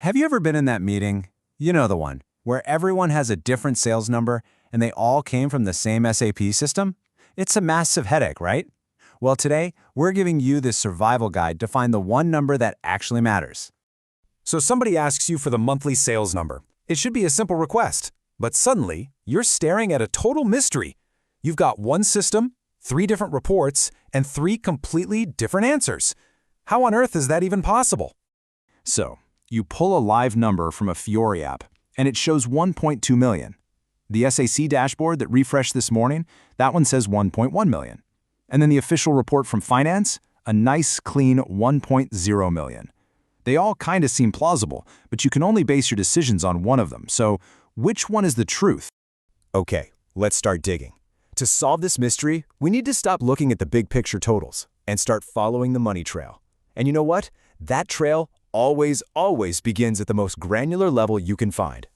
Have you ever been in that meeting? You know the one, where everyone has a different sales number and they all came from the same SAP system? It's a massive headache, right? Well, today, we're giving you this survival guide to find the one number that actually matters. So somebody asks you for the monthly sales number. It should be a simple request, but suddenly, you're staring at a total mystery. You've got one system, 3 different reports, and 3 completely different answers. How on earth is that even possible? So, you pull a live number from a Fiori app, and it shows 1.2 million. The SAC dashboard that refreshed this morning, that one says 1.1 million. And then the official report from finance, a nice, clean 1.0 million. They all kind of seem plausible, but you can only base your decisions on one of them. So, which one is the truth? Okay, let's start digging. To solve this mystery, we need to stop looking at the big picture totals and start following the money trail. And you know what? That trail always begins at the most granular level you can find.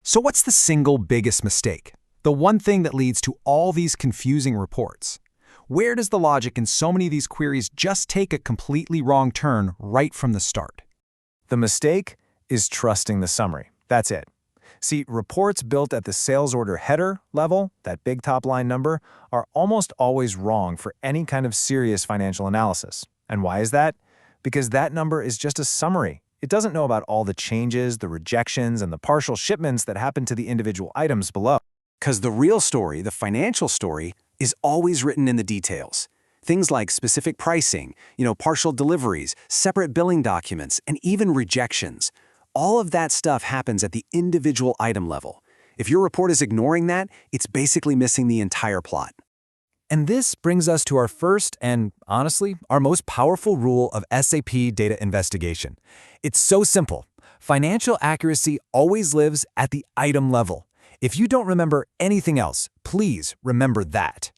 So what's the single biggest mistake? The one thing that leads to all these confusing reports? Where does the logic in so many of these queries just take a completely wrong turn right from the start? The mistake is trusting the summary. That's it. See, reports built at the sales order header level, that big top line number, are almost always wrong for any kind of serious financial analysis. And why is that? Because that number is just a summary. It doesn't know about all the changes, the rejections, and the partial shipments that happen to the individual items below. Because the real story, the financial story, is always written in the details. Things like specific pricing, partial deliveries, separate billing documents, and even rejections. All of that stuff happens at the individual item level. If your report is ignoring that, it's basically missing the entire plot. And this brings us to our first and, honestly, our most powerful rule of SAP data investigation. It's so simple. Financial accuracy always lives at the item level. If you don't remember anything else, please remember that.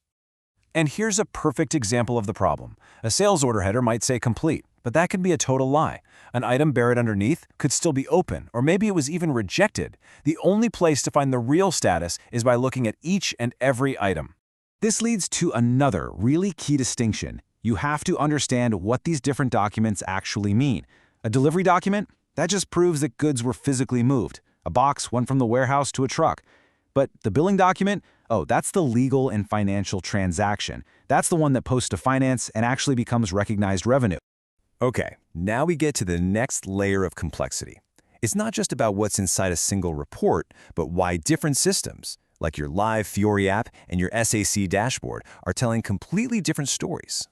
And here's a perfect example of the problem. A sales order header might say complete, but that could be a total lie. An item buried underneath could still be open, or maybe it was even rejected. The only place to find the real status is by looking at each and every item. This leads to another really key distinction. You have to understand what these different documents actually mean. A delivery document? That just proves that goods were physically moved. A box went from the warehouse to a truck. But the billing document? Oh, that's the legal and financial transaction. That's the one that posts to finance and actually becomes recognized revenue. Okay, now we get to the next layer of complexity. It's not just about what's inside a single report, but why different systems, like your live Fiori app and your SAC dashboard, are telling completely different stories.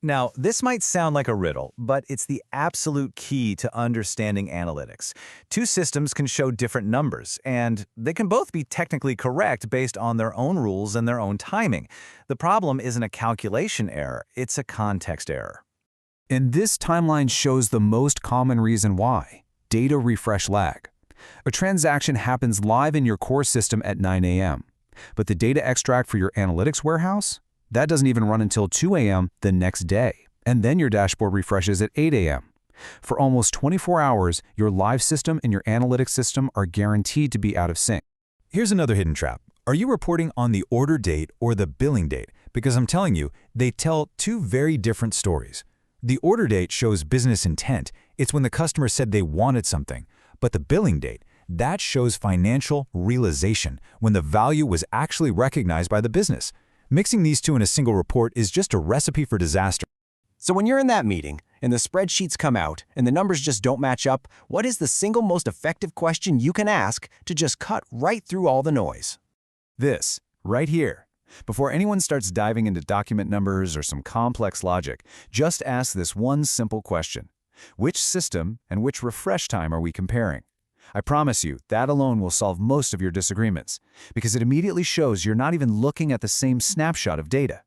Now, this might sound like a riddle, but it's the absolute key to understanding analytics. 2 systems can show different numbers, and they can both be technically correct based on their own rules and their own timing. The problem isn't a calculation error, it's a context error. And this timeline shows the most common reason why: data refresh lag. A transaction happens live in your core system at 9 a.m., but the data extract for your analytics warehouse? That doesn't even run until 2 a.m. the next day, and then your dashboard refreshes at 8 a.m. For almost 24 hours, your live system and your analytics system are guaranteed to be out of sync. Here's another hidden trap. Are you reporting on the order date or the billing date? Because I'm telling you, they tell 2 very different stories. The order date shows business intent. It's when the customer said they wanted something. But the billing date, that shows financial realization, when the value was actually recognized by the business. Mixing these 2 in a single report is just a recipe for disaster. So when you're in that meeting and the spreadsheets come out and the numbers just don't match up, what is the single most effective question you can ask to just cut right through all the noise? This, right here. Before anyone starts diving into document numbers or some complex logic, just ask this one simple question. Which system and which refresh time are we comparing? I promise you, that alone will solve most of your disagreements, because it immediately shows you're not even looking at the same snapshot of data.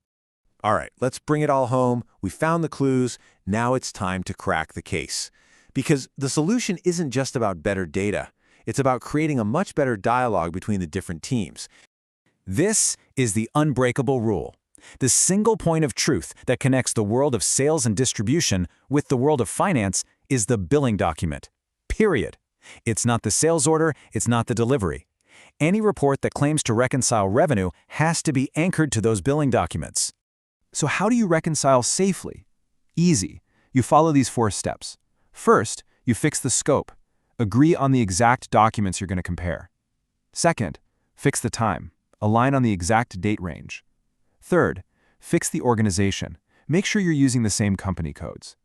All right, let's bring it all home. We found the clues. Now it's time to crack the case. Because the solution isn't just about better data. It's about creating a much better dialogue between the different teams. This is the unbreakable rule. The single point of truth that connects the world of sales and distribution with the world of finance is the billing document. Period. It's not the sales order, it's not the delivery. Any report that claims to reconcile revenue has to be anchored to those billing documents. So how do you reconcile safely? Easy. You follow these 4 steps. First, you fix the scope. Agree on the exact documents you're going to compare. Second, fix the time. Align on the exact date range. Third, fix the organization. Make sure you're using the same company codes.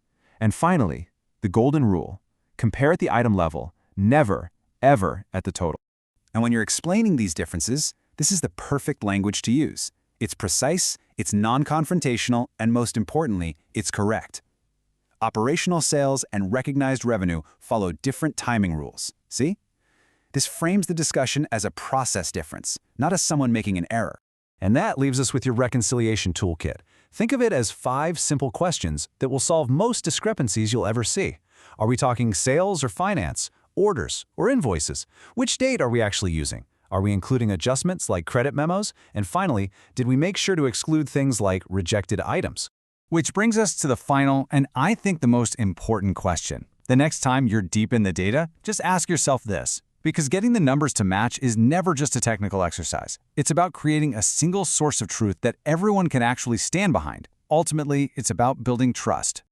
And finally, the golden rule: compare at the item level, never, ever at the total. And when you're explaining these differences, this is the perfect language to use. It's precise, it's non-confrontational, and most importantly, it's correct. Operational sales and recognized revenue follow different timing rules. See? This frames the discussion as a process difference, not as someone making an error. And that leaves us with your reconciliation toolkit. Think of it as 5 simple questions that will solve most discrepancies you'll ever see. Are we talking sales or finance, orders or invoices? Which date are we actually using? Are we including adjustments like credit memos? And finally, did we make sure to exclude things like rejected items? Which brings us to the final and I think the most important question. The next time you're deep in the data, just ask yourself this. Because getting the numbers to match is never just a technical exercise. It's about creating a single source of truth that everyone can actually stand behind. Ultimately, it's about building trust.